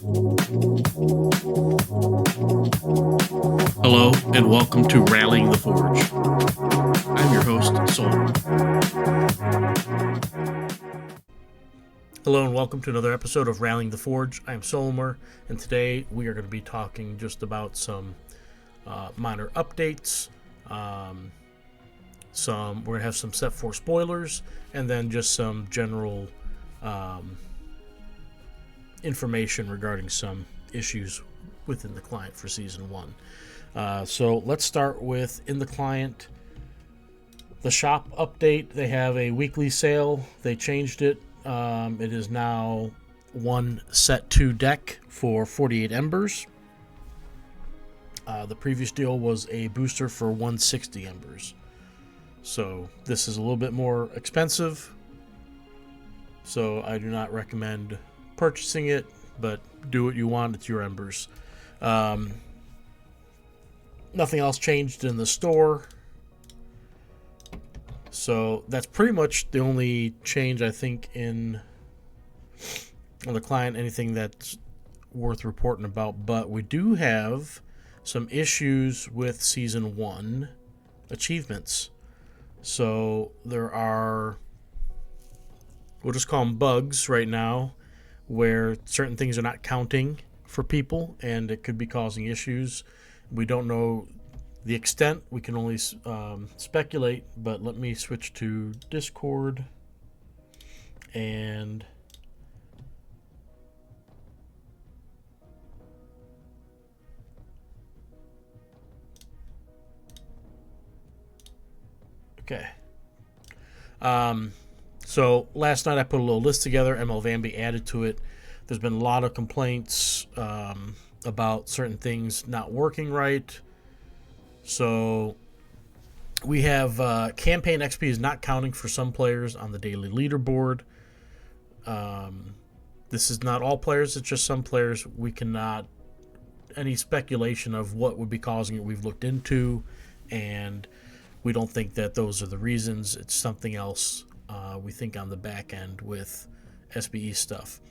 Hello, and welcome to Rallying the Forge. I'm your host, Sol. Hello, and welcome to another episode of Rallying the Forge. I'm Solmer, and today we are going to be talking just about some minor updates. We're going to have some Set 4 spoilers, and then just some general information regarding some issues within the client for Season 1. So let's start with in the client, the shop update. They have a weekly sale. They changed it. It is now one Set 2 deck for 48 Embers. The previous deal was a booster for 160 Embers. So this is a little bit more expensive. So I do not recommend purchasing it, but do what you want. It's your Embers. Nothing else changed in the store. So that's pretty much the only change, I think, on the client, anything that's worth reporting about. But we do have some issues with Season 1 achievements. So there are, we'll just call them bugs right now, where certain things are not counting for people, and it could be causing issues. We don't know the extent. We can only speculate, but let me switch to Discord and okay. So last night I put a little list together. ML Vanby added to it. There's been a lot of complaints about certain things not working right. So we have campaign XP is not counting for some players on the daily leaderboard. This is not all players. It's just some players. We cannot, any speculation of what would be causing it, we've looked into, and we don't think that those are the reasons. It's something else, we think, on the back end with SBE stuff.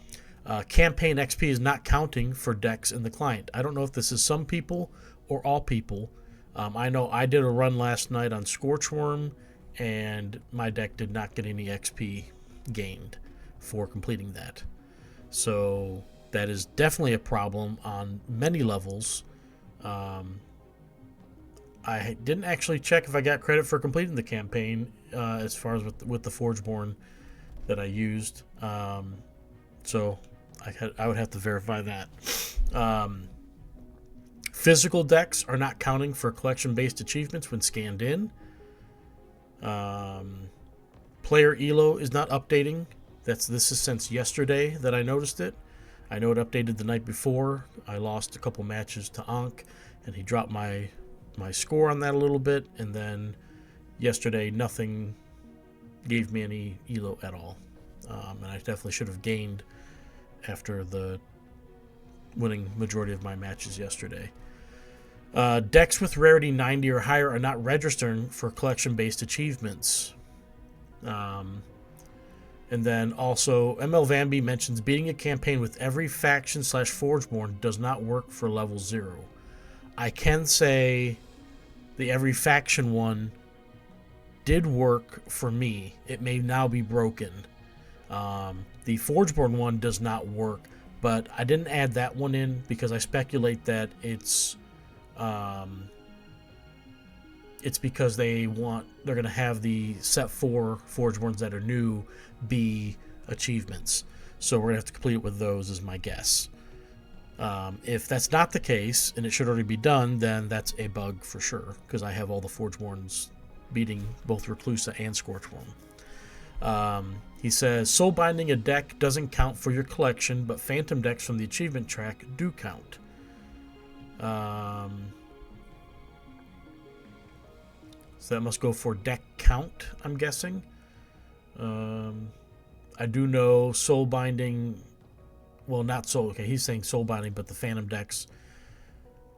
Campaign XP is not counting for decks in the client. I don't know if this is some people or all people. I know I did a run last night on Scorchworm, and my deck did not get any XP gained for completing that. So that is definitely a problem on many levels. I didn't actually check if I got credit for completing the campaign as far as with the Forgeborn that I used. So I would have to verify that. Physical decks are not counting for collection-based achievements when scanned in. Player ELO is not updating. This is since yesterday that I noticed it. I know it updated the night before. I lost a couple matches to Ankh, and he dropped my score on that a little bit. And then yesterday, nothing gave me any ELO at all. And I definitely should have gained after the winning majority of my matches yesterday. Decks with rarity 90 or higher are not registering for collection-based achievements. And then also, ML Vanby mentions beating a campaign with every faction / Forgeborn does not work for level 0. I can say the every faction one did work for me. It may now be broken. The Forgeborn one does not work, but I didn't add that one in because I speculate that it's because they're going to have the Set 4 Forgeborns that are new be achievements. So we're going to have to complete it with those, is my guess. If that's not the case, and it should already be done, then that's a bug for sure, because I have all the Forgeborns beating both Reclusa and Scorchworm. He says, soul binding a deck doesn't count for your collection, but phantom decks from the achievement track do count. So that must go for deck count, I'm guessing. I do know soul binding, well, not soul, okay, he's saying soul binding, but the phantom decks.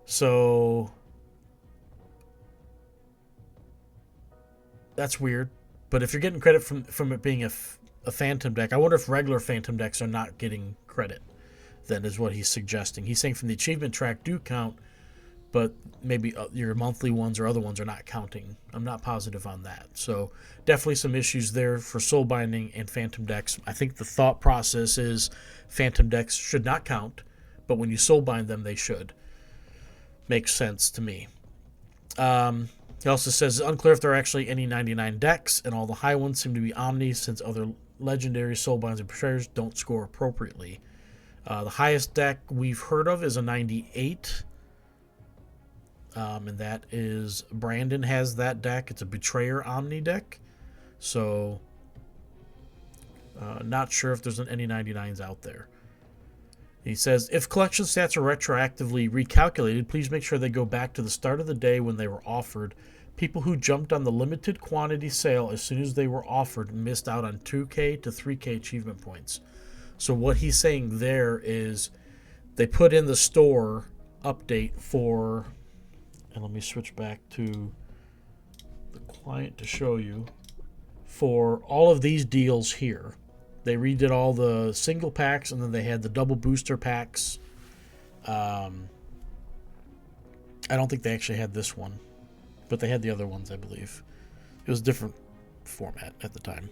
So that's weird. But if you're getting credit from it being a phantom deck, I wonder if regular phantom decks are not getting credit. then is what he's suggesting. He's saying from the achievement track do count, but maybe your monthly ones or other ones are not counting. I'm not positive on that. So definitely some issues there for soul binding and phantom decks. I think the thought process is phantom decks should not count, but when you soul bind them, they should. Makes sense to me. He also says it's unclear if there are actually any 99 decks, and all the high ones seem to be omnis since other legendary soul binds and betrayers don't score appropriately. The highest deck we've heard of is a 98. And that is Brandon has that deck. It's a Betrayer Omni deck. So not sure if there's any 99s out there. He says, if collection stats are retroactively recalculated, please make sure they go back to the start of the day when they were offered. People who jumped on the limited quantity sale as soon as they were offered missed out on 2K to 3K achievement points. So what he's saying there is they put in the store update for... And let me switch back to the client to show you. For all of these deals here, they redid all the single packs, and then they had the double booster packs. I don't think they actually had this one, but they had the other ones, I believe. It was a different format at the time.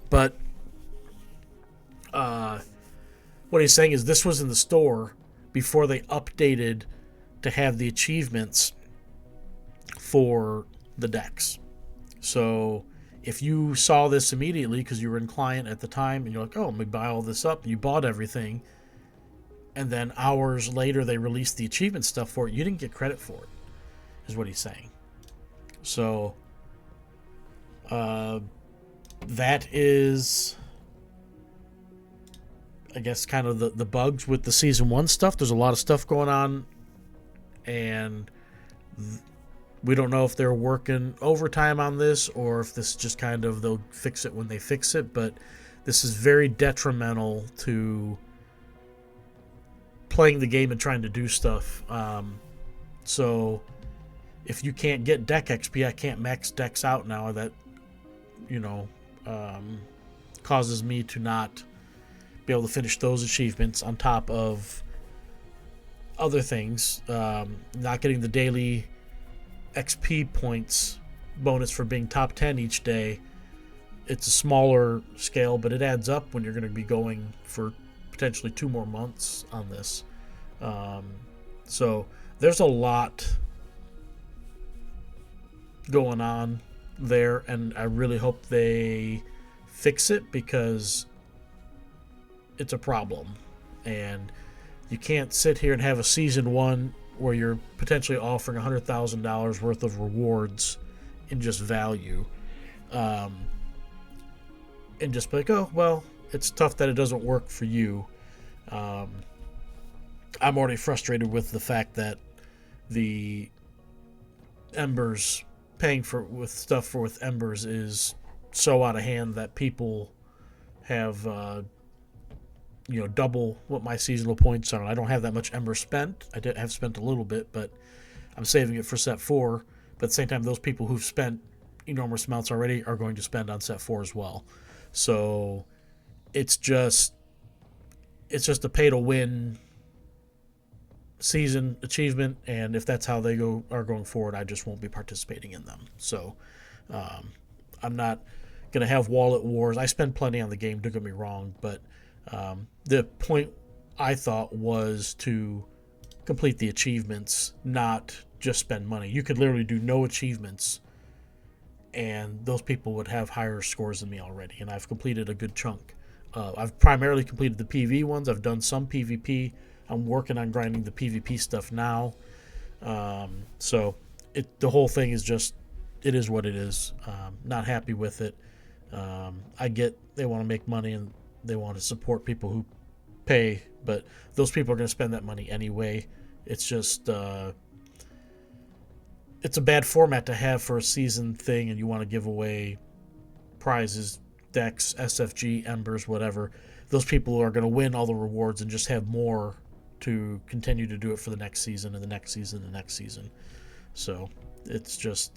But what he's saying is this was in the store before they updated to have the achievements for the decks. So if you saw this immediately because you were in client at the time and you're like, oh, let me buy all this up, and you bought everything, and then hours later they released the achievement stuff for it, you didn't get credit for it, is what he's saying. So that is, I guess, kind of the bugs with the Season 1 stuff. There's a lot of stuff going on, and we don't know if they're working overtime on this or if this is just kind of they'll fix it when they fix it, but this is very detrimental to playing the game and trying to do stuff. So if you can't get deck XP, I can't max decks out now. That, causes me to not be able to finish those achievements on top of other things. Not getting the daily XP points bonus for being top 10 each day. It's a smaller scale, but it adds up when you're going to be going for potentially 2 more months on this. So there's a lot going on there, and I really hope they fix it because it's a problem. And you can't sit here and have a Season 1 where you're potentially offering $100,000 worth of rewards in just value, and just be like, oh, well, it's tough that it doesn't work for you. I'm already frustrated with the fact that the Embers, paying for with stuff for with Embers is so out of hand that people have double what my seasonal points are. I don't have that much Ember spent. I have spent a little bit, but I'm saving it for set 4. But at the same time, those people who've spent enormous amounts already are going to spend on set 4 as well. So it's just a pay to win season achievement, and if that's how they are going forward, I just won't be participating in them. So I'm not gonna have wallet wars. I spend plenty on the game, don't get me wrong, but the point I thought was to complete the achievements, not just spend money. You could literally do no achievements and those people would have higher scores than me already, and I've completed a good chunk. I've primarily completed the PV ones. I've done some PvP. I'm working on grinding the PvP stuff now. So the whole thing is just, it is what it is. Not happy with it. I get they want to make money and they want to support people who pay, but those people are going to spend that money anyway. It's just it's a bad format to have for a season thing, and you want to give away prizes, decks, SFG, Embers, whatever. Those people are going to win all the rewards and just have more to continue to do it for the next season and the next season and the next season. So it's just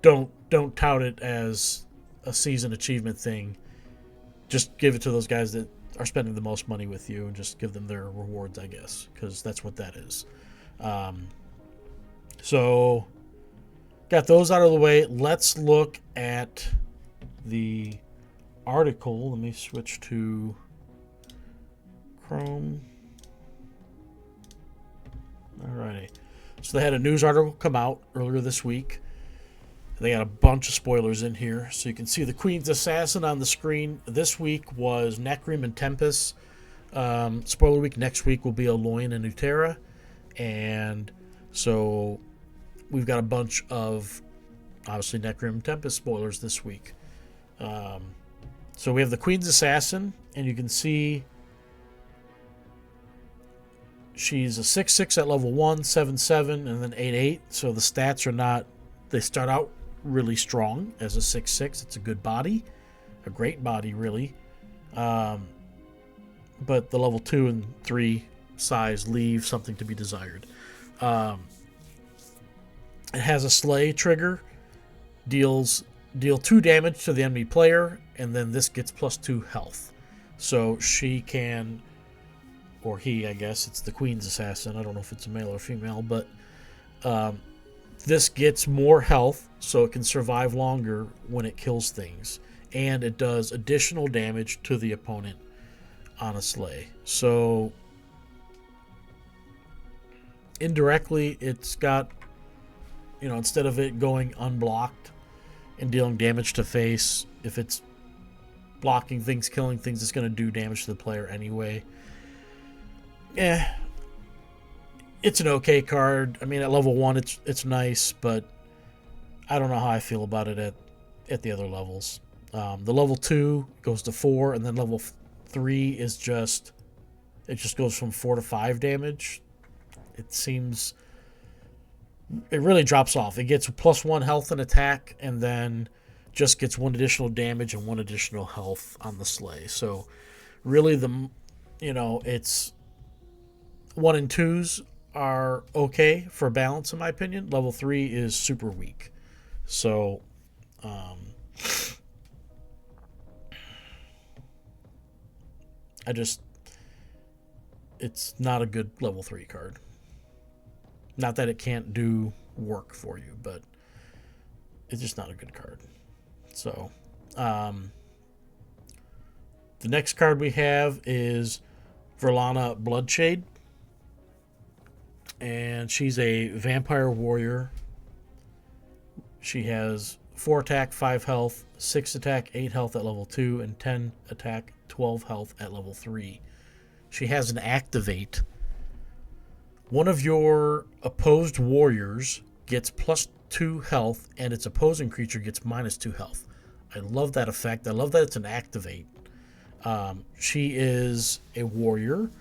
don't tout it as a season achievement thing. Just give it to those guys that are spending the most money with you, and just give them their rewards, I guess, because that's what that is. So got those out of the way. Let's look at the article. Let me switch to Chrome. Alrighty. So they had a news article come out earlier this week. They got a bunch of spoilers in here. So you can see the Queen's Assassin on the screen. This week was Necrim and Tempest. Spoiler week. Next week will be Aloyn and Utera. And so we've got a bunch of, obviously, Necrim and Tempest spoilers this week. So we have the Queen's Assassin, and you can see she's a 6/6 at level 1, 7/7, and then 8/8. So the stats are not, they start out really strong as a 6/6. It's a good body, a great body, really. But the level 2 and 3 size leave something to be desired. It has a slay trigger, deal 2 damage to the enemy player, and then this gets +2 health. So she can, or he, I guess, it's the Queen's Assassin. I don't know if it's a male or female, but this gets more health, so it can survive longer when it kills things. And it does additional damage to the opponent on a slay. So indirectly, it's got, instead of it going unblocked and dealing damage to face, if it's blocking things, killing things, it's going to do damage to the player anyway. It's an okay card. I mean, at level 1, it's nice, but I don't know how I feel about it at the other levels. The level 2 goes to 4, and then level 3 is just goes from 4 to 5 damage. It really drops off. It gets +1 health and attack, and then just gets 1 additional damage and 1 additional health on the slay. So really, it's 1 and 2s are okay for balance, in my opinion. Level 3 is super weak. So it's not a good level 3 card. Not that it can't do work for you, but it's just not a good card. So the next card we have is Verlana Bloodshade. And she's a vampire warrior. She has 4 attack, 5 health, 6 attack, 8 health at level 2, and 10 attack, 12 health at level 3. She has an activate. One of your opposed warriors gets +2 health, and its opposing creature gets -2 health. I love that effect. I love that it's an activate. She is a warrior,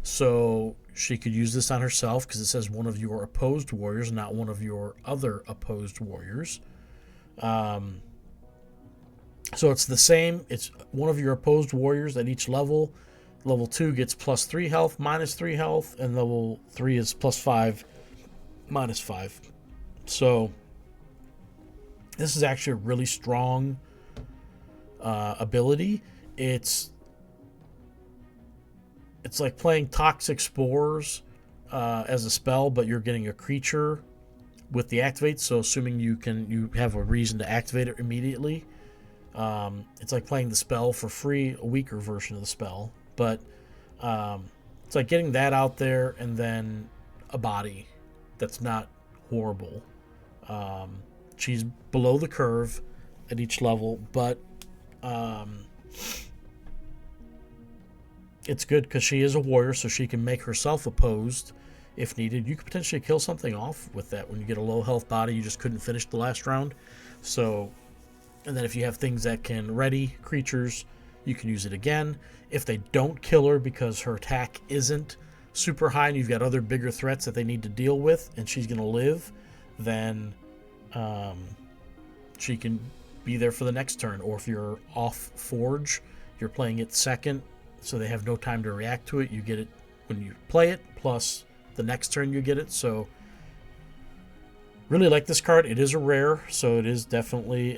so she could use this on herself because it says one of your opposed warriors, not one of your other opposed warriors. So it's the same. It's one of your opposed warriors at each level. Level 2 gets +3 health, -3 health, and level 3 is +5, -5. So this is actually a really strong ability. It's like playing Toxic Spores as a spell, but you're getting a creature with the activate. So assuming you have a reason to activate it immediately, it's like playing the spell for free, a weaker version of the spell. But it's like getting that out there, and then a body that's not horrible. She's below the curve at each level, but it's good because she is a warrior, so she can make herself opposed if needed. You could potentially kill something off with that when you get a low health body you just couldn't finish the last round. So, and then if you have things that can ready creatures, you can use it again. If they don't kill her because her attack isn't super high and you've got other bigger threats that they need to deal with and she's going to live, then she can be there for the next turn. Or if you're off Forge, you're playing it second, so they have no time to react to it. You get it when you play it, plus the next turn you get it. So really like this card. It is a rare, so it is definitely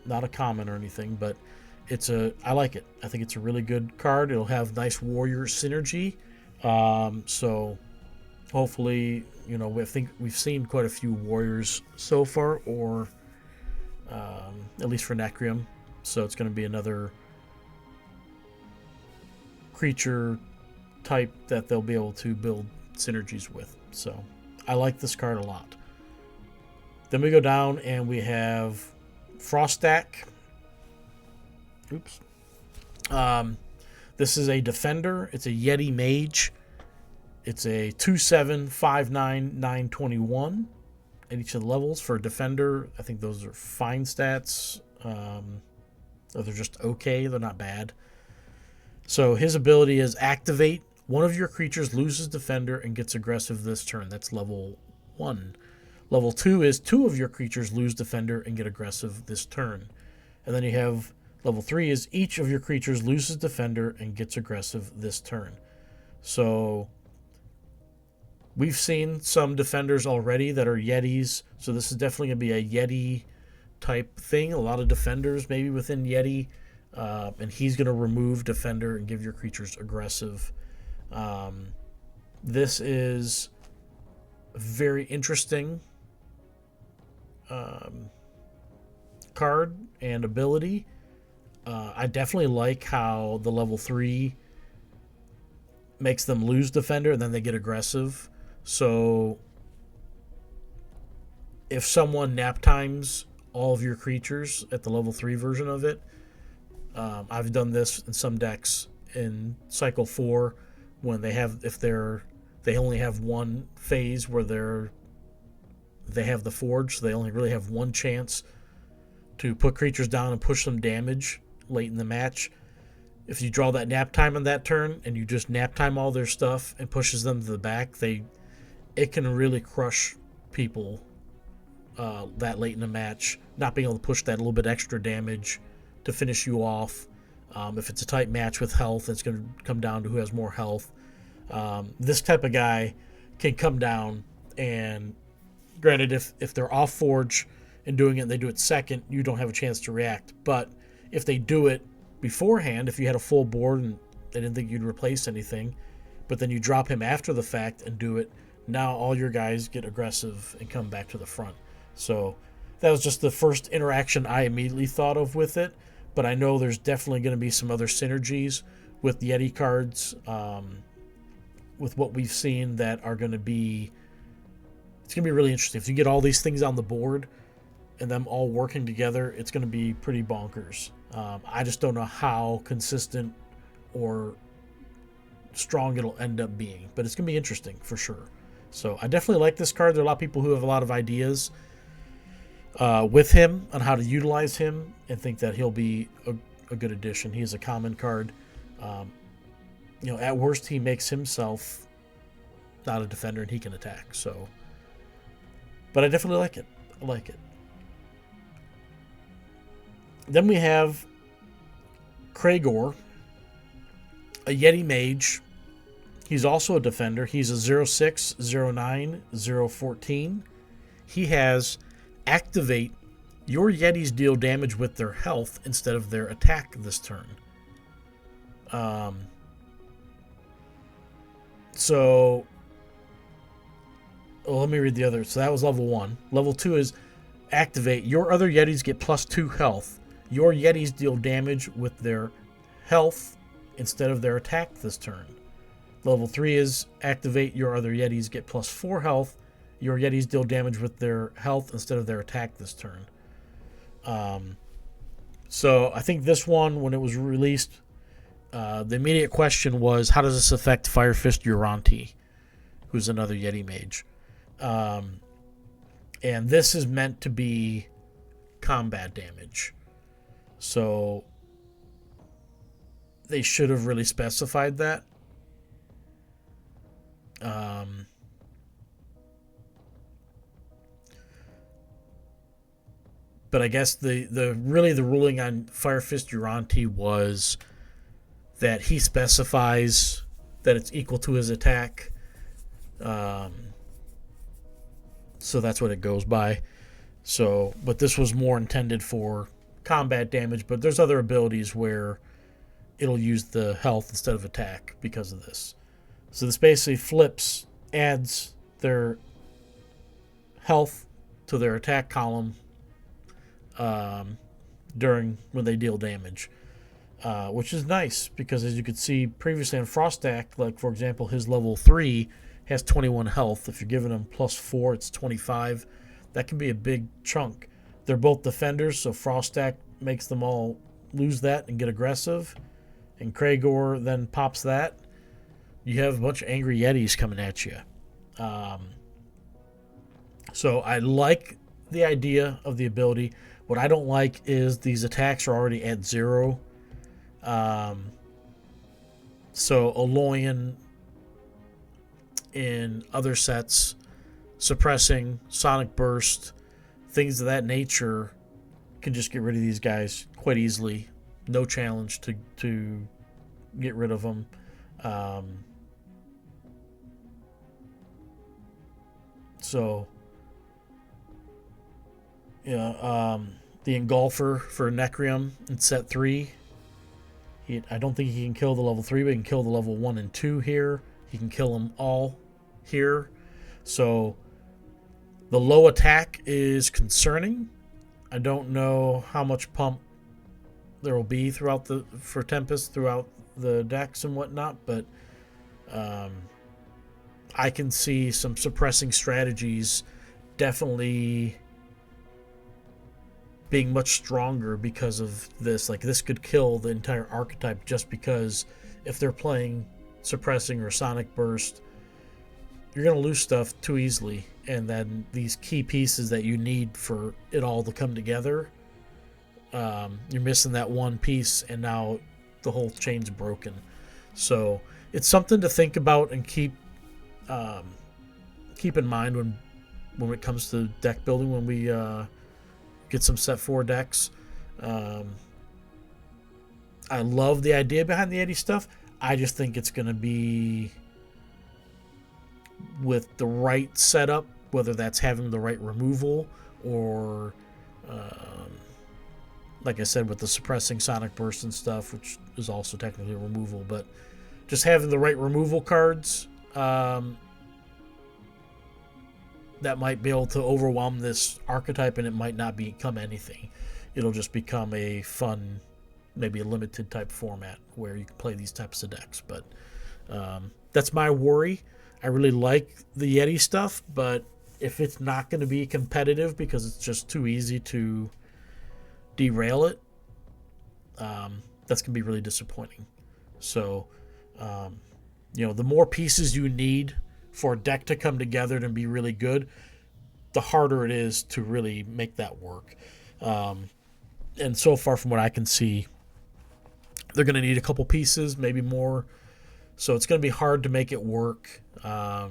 not a common or anything, but I like it. I think it's a really good card. It'll have nice warrior synergy. So hopefully, I think we've seen quite a few warriors so far, or at least for Nacrium. So it's going to be another creature type that they'll be able to build synergies with. So I like this card a lot. Then we go down and we have Frostak. Oops. This is a defender. It's a Yeti Mage. It's a 2/7, 5/9, 9/21 at each of the levels. For a defender, I think those are fine stats. Or they're just okay. They're not bad. So his ability is activate. One of your creatures loses defender and gets aggressive this turn. That's level 1. Level 2 is 2 of your creatures lose defender and get aggressive this turn. And then you have level 3 is each of your creatures loses defender and gets aggressive this turn. So we've seen some defenders already that are Yetis. So this is definitely going to be a Yeti type thing. A lot of defenders maybe within Yeti. And he's going to remove defender and give your creatures aggressive. This is very interesting card and ability. I definitely like how the level 3 makes them lose defender and then they get aggressive. So if someone nap times all of your creatures at the level 3 version of it, I've done this in some decks in cycle 4 when they only have one phase where they have the forge, so they only really have one chance to put creatures down and push some damage late in the match. If you draw that nap time on that turn and you just nap time all their stuff and pushes them to the back, it can really crush people that late in the match, not being able to push that little bit extra damage to finish you off. If it's a tight match with health, it's going to come down to who has more health. This type of guy can come down, and granted, if they're off Forge and doing it and they do it second, you don't have a chance to react. But if they do it beforehand, if you had a full board and they didn't think you'd replace anything, but then you drop him after the fact and do it, now all your guys get aggressive and come back to the front. So that was just the first interaction I immediately thought of with it. But I know there's definitely going to be some other synergies with Yeti cards, with what we've seen that are going to be... It's going to be really interesting. If you get all these things on the board and them all working together, it's going to be pretty bonkers. I just don't know how consistent or strong it'll end up being. But it's going to be interesting for sure. So I definitely like this card. There are a lot of people who have a lot of ideas with him on how to utilize him and think that he'll be a good addition. He is a common card. At worst, he makes himself not a defender and he can attack. So, but I definitely like it. I like it. Then we have Kragor, a Yeti Mage. He's also a defender. He's a 06, 09, 014. He has activate. Your Yetis deal damage with their health instead of their attack this turn. Let me read the other. So that was level 1. Level 2 is activate. Your other Yetis get +2 health. Your Yetis deal damage with their health instead of their attack this turn. Level 3 is activate. Your other Yetis get +4 health. Your Yetis deal damage with their health instead of their attack this turn. So I think this one, when it was released, the immediate question was, how does this affect Fire Fist Uranti, who's another Yeti Mage? And this is meant to be combat damage. So they should have really specified that. But I guess the ruling on Fire Fist Uranti was that he specifies that it's equal to his attack. So that's what it goes by. So, but this was more intended for combat damage, but there's other abilities where it'll use the health instead of attack because of this. So this basically adds their health to their attack column during when they deal damage, which is nice because, as you could see previously on Frostak, like for example, his level 3 has 21 health. If you're giving him +4, it's 25. That can be a big chunk. They're both defenders, so Frostak makes them all lose that and get aggressive, and Kragor then pops that. You have a bunch of angry Yetis coming at you. So I like the idea of the ability. What I don't like is these attacks are already at 0. So Aloyan in other sets, suppressing, sonic burst, things of that nature can just get rid of these guys quite easily. No challenge to get rid of them. The Engulfer for Necrium in set 3. I don't think he can kill the level 3, but he can kill the level 1 and 2 here. He can kill them all here. So the low attack is concerning. I don't know how much pump there will be for Tempest throughout the decks and whatnot, but I can see some suppressing strategies definitely being much stronger because of this. Like, this could kill the entire archetype just because if they're playing suppressing or sonic burst, you're going to lose stuff too easily, and then these key pieces that you need for it all to come together, you're missing that one piece, and now the whole chain's broken. So it's something to think about and keep in mind when it comes to deck building, when we get some set 4 decks. I love the idea behind the Yeti stuff. I just think it's going to be with the right setup, whether that's having the right removal or, like I said, with the suppressing sonic burst and stuff, which is also technically a removal, but just having the right removal cards that might be able to overwhelm this archetype, and it might not become anything. It'll just become a fun, maybe a limited type format where you can play these types of decks. But that's my worry. I really like the Yeti stuff, but if it's not going to be competitive because it's just too easy to derail it, that's going to be really disappointing. So, the more pieces you need for a deck to come together and be really good, the harder it is to really make that work. And so far, from what I can see, they're going to need a couple pieces, maybe more. So it's going to be hard to make it work. But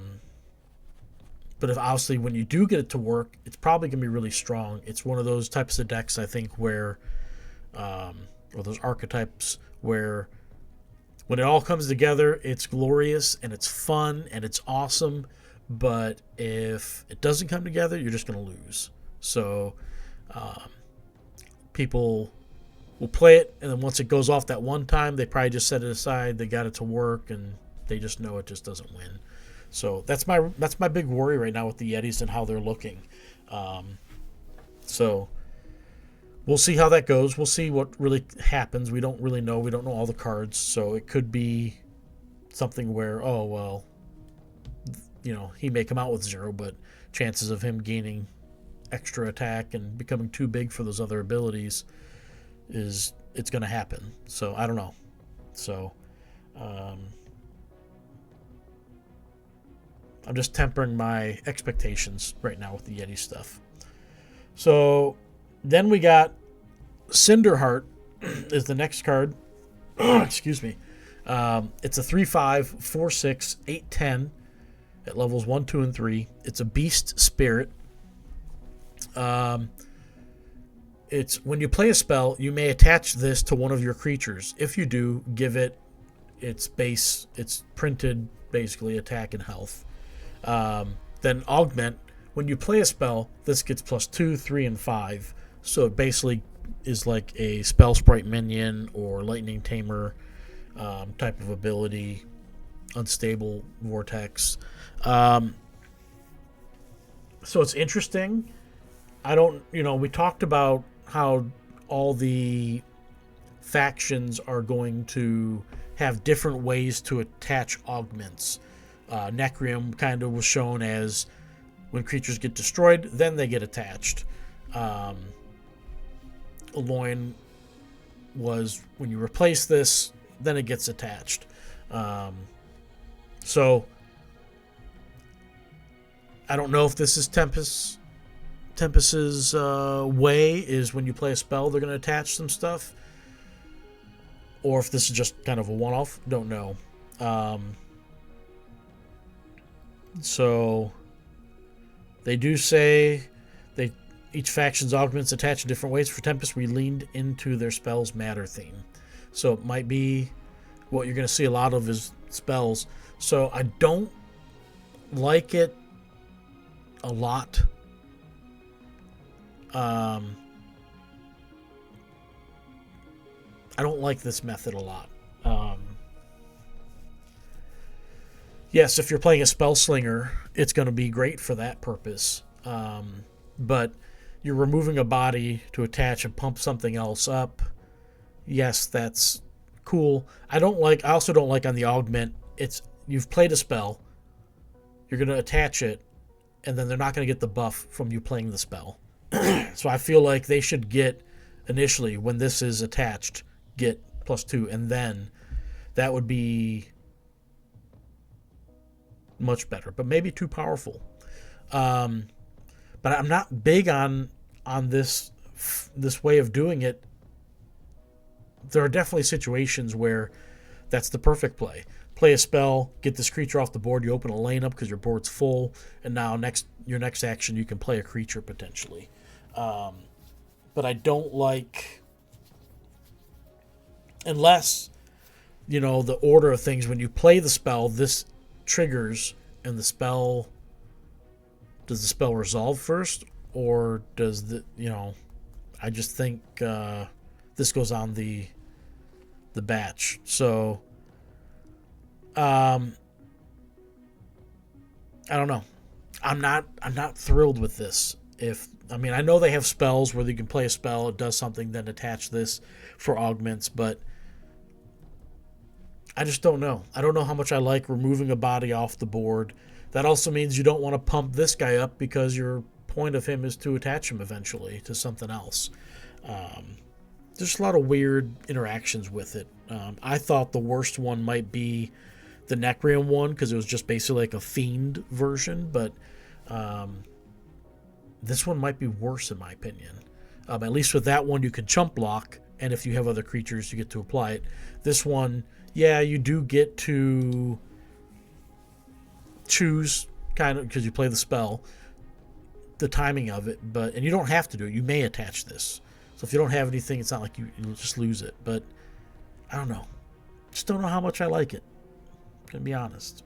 obviously, when you do get it to work, it's probably going to be really strong. It's one of those types of decks, I think, where, or those archetypes where when it all comes together, it's glorious and it's fun and it's awesome. But if it doesn't come together, you're just going to lose. So people will play it, and then once it goes off that one time, they probably just set it aside. They got it to work, and they just know it just doesn't win. So that's my big worry right now with the Yetis and how they're looking. So we'll see how that goes. We'll see what really happens. We don't really know. We don't know all the cards, so it could be something where, he may come out with 0, but chances of him gaining extra attack and becoming too big for those other abilities it's going to happen. So I don't know. So I'm just tempering my expectations right now with the Yeti stuff. So then we got Cinderheart is the next card. Excuse me. It's a 3/5, 4/6, 8/10 at levels 1, 2, and 3. It's a beast spirit. It's when you play a spell, you may attach this to one of your creatures. If you do, give it its printed basically attack and health. Then augment. When you play a spell, this gets +2, 3, and 5. So it basically is like a spell sprite minion or lightning tamer type of ability, unstable vortex. So it's interesting. We talked about how all the factions are going to have different ways to attach augments. Necrium kind of was shown as when creatures get destroyed, then they get attached. Loin was when you replace this, then it gets attached. So I don't know if this is Tempest's way, is when you play a spell, they're going to attach some stuff. Or if this is just kind of a one-off. Don't know. So they do say each faction's augments attach in different ways. For Tempest, we leaned into their spells matter theme. So it might be what you're going to see a lot of is spells. So I don't like it a lot. I don't like this method a lot. Yes, if you're playing a spell slinger, it's going to be great for that purpose. But you're removing a body to attach and pump something else up. Yes, that's cool. I also don't like on the augment, you've played a spell, you're going to attach it, and then they're not going to get the buff from you playing the spell. So I feel like they should get, initially, when this is attached, get +2, and then that would be much better, but maybe too powerful. But I'm not big on this way of doing it. There are definitely situations where that's the perfect play. Play a spell, get this creature off the board, you open a lane up because your board's full, and now your next action you can play a creature potentially. But I don't like, unless, the order of things, when you play the spell, this triggers, and does the spell resolve first, or does I just think this goes on the batch. So I don't know. I'm not thrilled with this. I know they have spells where you can play a spell, it does something, then attach this for augments, but I just don't know. I don't know how much I like removing a body off the board. That also means you don't want to pump this guy up because your point of him is to attach him eventually to something else. There's a lot of weird interactions with it. I thought the worst one might be the Necrium one because it was just basically like a fiend version, but this one might be worse in my opinion. At least with that one you can chump block, and if you have other creatures you get to apply it. This one, yeah, you do get to choose, kind of, because you play the spell, the timing of it, and you don't have to do it. You may attach this. So if you don't have anything, it's not like you'll just lose it. But I don't know. Just don't know how much I like it. I'm going to be honest.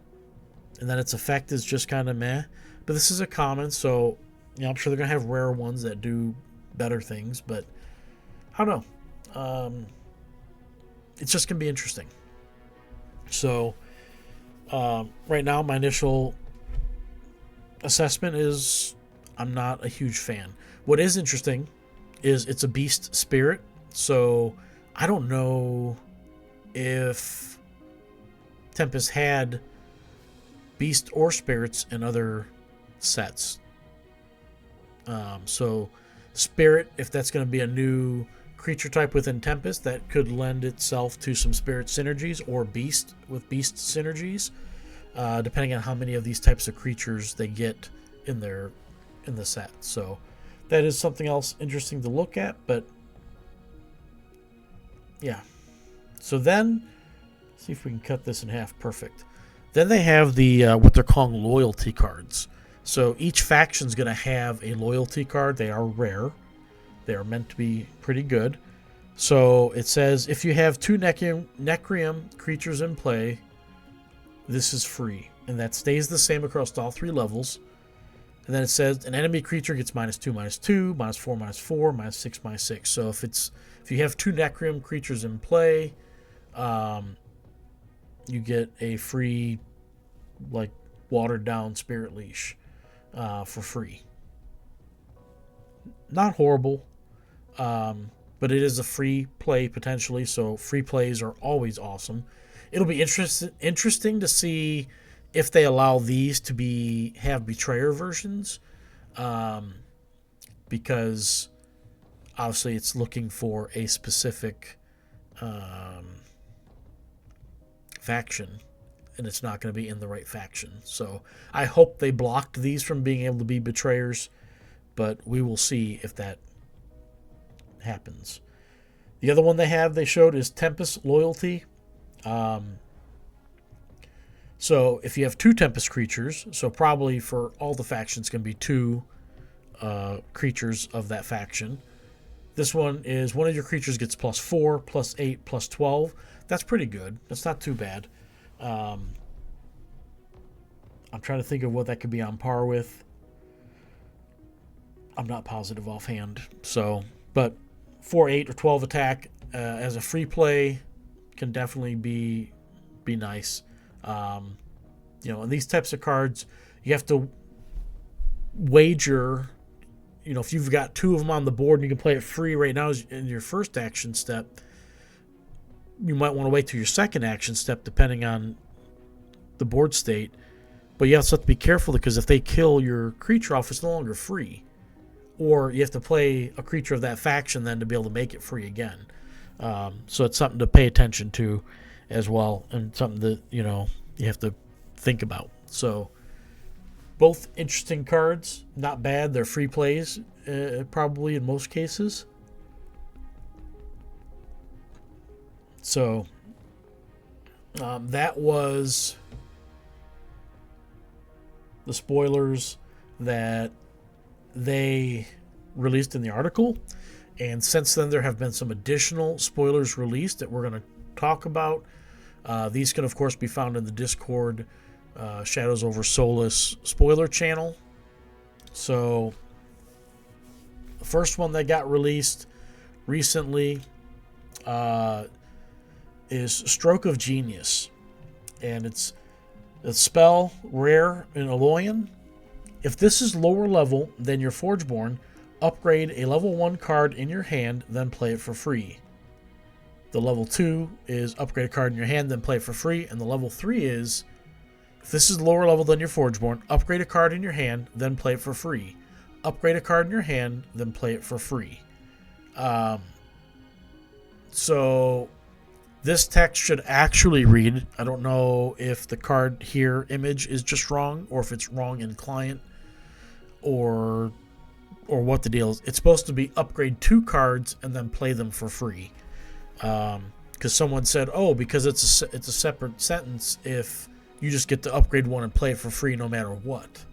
And then its effect is just kind of meh. But this is a common, so I'm sure they're going to have rare ones that do better things. But I don't know. It's just going to be interesting. So right now, my initial assessment is I'm not a huge fan. What is interesting is it's a beast spirit, so I don't know if Tempest had beast or spirits in other sets. So spirit, if that's going to be a new creature type within Tempest, that could lend itself to some spirit synergies, or beast with beast synergies, depending on how many of these types of creatures they get in the set. So that is something else interesting to look at. But yeah, so then see if we can cut this in half. Perfect. Then they have the what they're calling loyalty cards. So each faction is going to have a loyalty card. They are rare. They are meant to be pretty good. So it says if you have 2 Necrium creatures in play, this is free. And that stays the same across all 3 levels. And then it says an enemy creature gets -2, -2, -4, -4, -6, -6. So if you have 2 Necrim creatures in play, you get a free, like, watered down Spirit Leash for free. Not horrible, but it is a free play potentially. So free plays are always awesome. It'll be interesting to see if they allow these to have Betrayer versions, because obviously it's looking for a specific faction, and it's not going to be in the right faction. So I hope they blocked these from being able to be Betrayers, but we will see if that happens. The other one they showed is Tempest Loyalty. So if you have 2 Tempest creatures, so probably for all the factions going to be 2 creatures of that faction. This one is one of your creatures gets +4, +8, +12. That's pretty good. That's not too bad. I'm trying to think of what that could be on par with. I'm not positive offhand. So, but 4, 8, or 12 attack as a free play can definitely be nice. And these types of cards, you have to wager. If you've got 2 of them on the board and you can play it free right now in your first action step, you might want to wait till your second action step, depending on the board state. But you also have to be careful, because if they kill your creature off, it's no longer free. Or you have to play a creature of that faction then to be able to make it free again. So it's something to pay attention to as well, and something that you have to think about. So both interesting cards, not bad. They're free plays, probably in most cases. So that was the spoilers that they released in the article. And since then, there have been some additional spoilers released that we're going to talk about. These can, of course, be found in the Discord Shadows over Solus spoiler channel. So the first one that got released recently is Stroke of Genius. And it's a spell, rare in Aloyan. If this is lower level than your Forgeborn, upgrade a level 1 card in your hand, then play it for free. The level 2 is upgrade a card in your hand, then play it for free. And the level 3 is, if this is lower level than your Forgeborn, upgrade a card in your hand, then play it for free. Upgrade a card in your hand, then play it for free. So this text should actually read, I don't know if the card here image is just wrong, or if it's wrong in client, or what the deal is. It's supposed to be upgrade 2 cards and then play them for free. Because someone said, because it's a separate sentence if you just get to upgrade 1 and play it for free no matter what.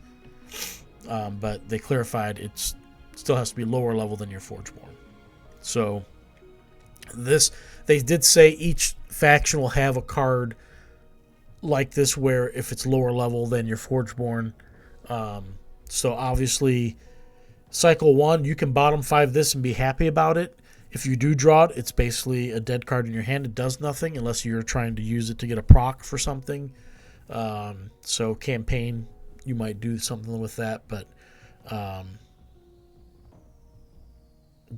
But they clarified it still has to be lower level than your Forgeborn. So they did say each faction will have a card like this where if it's lower level than your Forgeborn. So obviously, Cycle 1, you can bottom 5 this and be happy about it. If you do draw it, it's basically a dead card in your hand. It does nothing unless you're trying to use it to get a proc for something. So campaign, you might do something with that, but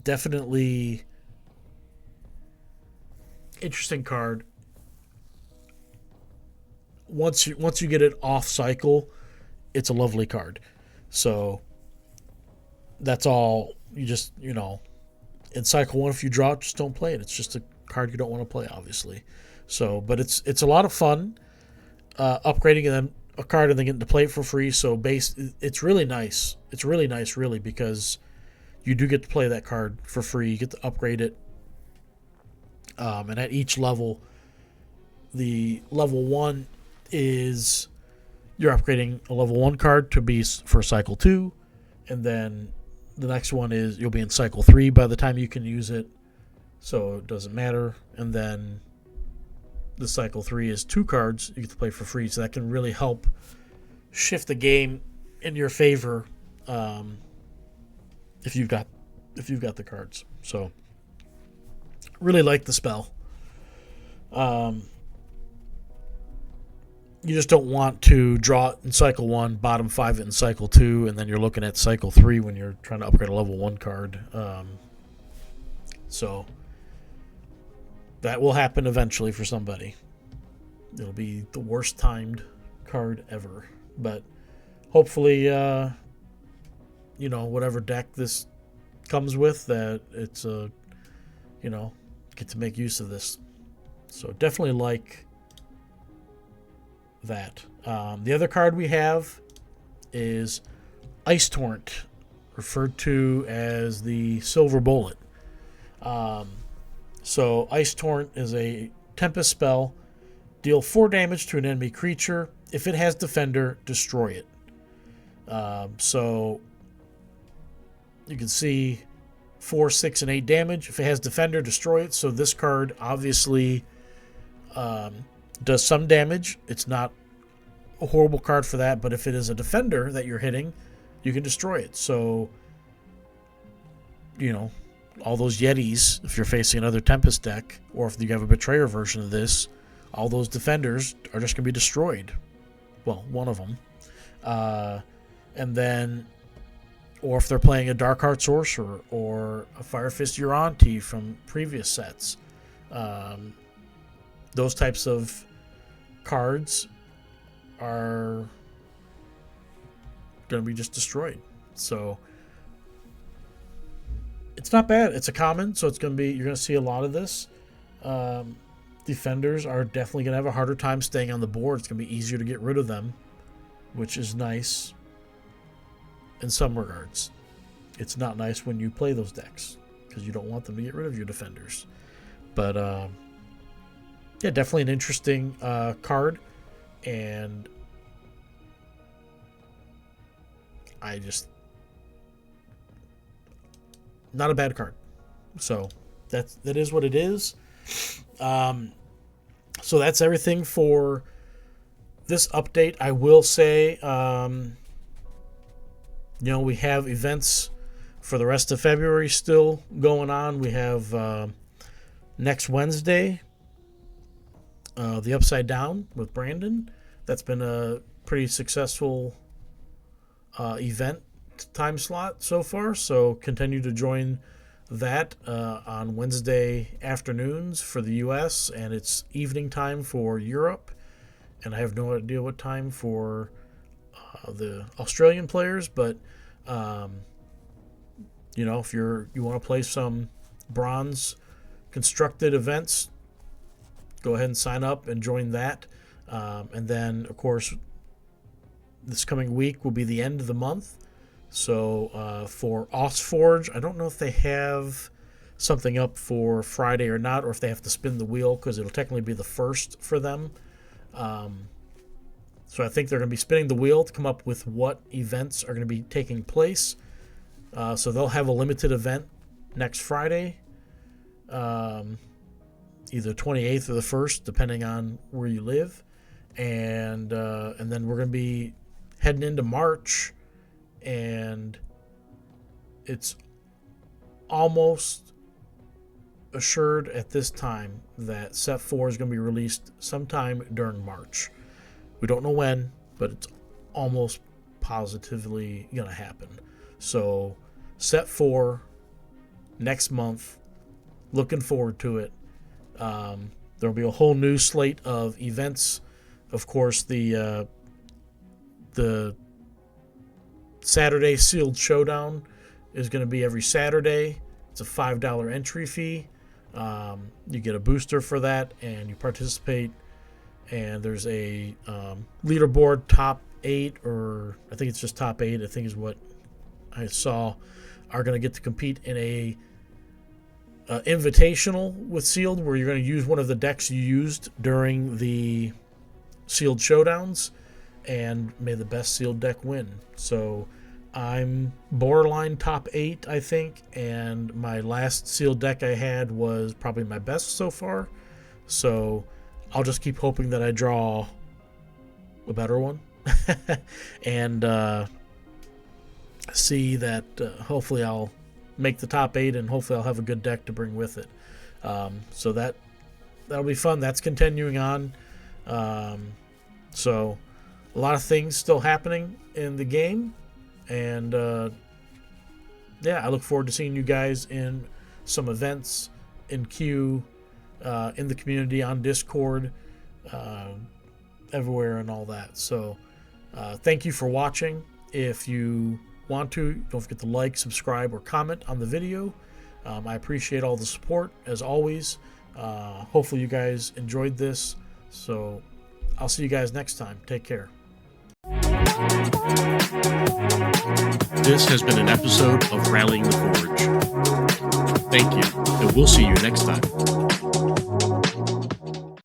definitely interesting card. Once you get it off cycle, it's a lovely card. So that's all. You just, in cycle 1, if you draw it, just don't play it. It's just a card you don't want to play, obviously. So, but it's a lot of fun upgrading them a card and then getting to play it for free. So it's really nice. It's really nice, really, because you do get to play that card for free. You get to upgrade it. And at each level, the level 1 is you're upgrading a level 1 card to be for cycle 2, and then the next one is you'll be in cycle 3 by the time you can use it, so it doesn't matter. And then the cycle 3 is 2 cards you get to play for free, so that can really help shift the game in your favor if you've got the cards. So really like the spell. You just don't want to draw it in cycle 1, bottom 5 it in cycle 2, and then you're looking at cycle 3 when you're trying to upgrade a level 1 card. So that will happen eventually for somebody. It'll be the worst timed card ever. But hopefully, whatever deck this comes with, that it's get to make use of this. So definitely like that. The other card we have is Ice Torrent, referred to as the Silver Bullet. So Ice Torrent is a Tempest spell. Deal 4 damage to an enemy creature. If it has Defender, destroy it. So you can see 4, 6, and 8 damage. If it has Defender, destroy it. So this card obviously does some damage. It's not a horrible card for that, but if it is a Defender that you're hitting, you can destroy it. So, all those Yetis, if you're facing another Tempest deck, or if you have a Betrayer version of this, all those Defenders are just going to be destroyed. Well, one of them. And then, or if they're playing a Darkheart Sorcerer or a Firefist Uranti from previous sets, those types of cards are going to be just destroyed. So it's not bad. It's a common, so you're going to see a lot of this. Defenders are definitely going to have a harder time staying on the board. It's going to be easier to get rid of them, which is nice in some regards. It's not nice when you play those decks because you don't want them to get rid of your Defenders. But yeah, definitely an interesting card, and not a bad card. So that is what it is. So that's everything for this update. I will say, we have events for the rest of February still going on. We have next Wednesday, the Upside Down with Brandon. That's been a pretty successful event time slot so far. So continue to join that on Wednesday afternoons for the US, and it's evening time for Europe, and I have no idea what time for the Australian players, but if you want to play some bronze constructed events, go ahead and sign up and join that. And then of course this coming week will be the end of the month. So for SolForge, I don't know if they have something up for Friday or not, or if they have to spin the wheel, because it'll technically be the first for them. So I think they're going to be spinning the wheel to come up with what events are going to be taking place. So they'll have a limited event next Friday, either 28th or the 1st, depending on where you live. And then we're going to be heading into March, and it's almost assured at this time that Set 4 is going to be released sometime during March. We don't know when, but it's almost positively going to happen. So Set 4 next month. Looking forward to it. There'll be a whole new slate of events. Of course, the Saturday Sealed Showdown is going to be every Saturday. It's a $5 entry fee. You get a booster for that, and you participate. And there's a leaderboard, top 8, or I think it's just top 8, I think is what I saw, are going to get to compete in a invitational with Sealed, where you're going to use one of the decks you used during the Sealed Showdowns, and may the best Sealed deck win. So I'm borderline top 8, I think, and my last Sealed deck I had was probably my best so far. So I'll just keep hoping that I draw a better one. And see that hopefully I'll make the top 8, and hopefully I'll have a good deck to bring with it. So that'll be fun. That's continuing on. So a lot of things still happening in the game, and yeah, I look forward to seeing you guys in some events, in queue, in the community, on Discord, everywhere and all that. So thank you for watching. If you want to, don't forget to like, subscribe, or comment on the video. I appreciate all the support, as always. Hopefully you guys enjoyed this. So I'll see you guys next time. Take care. This has been an episode of Rallying the Forge. Thank you, and we'll see you next time.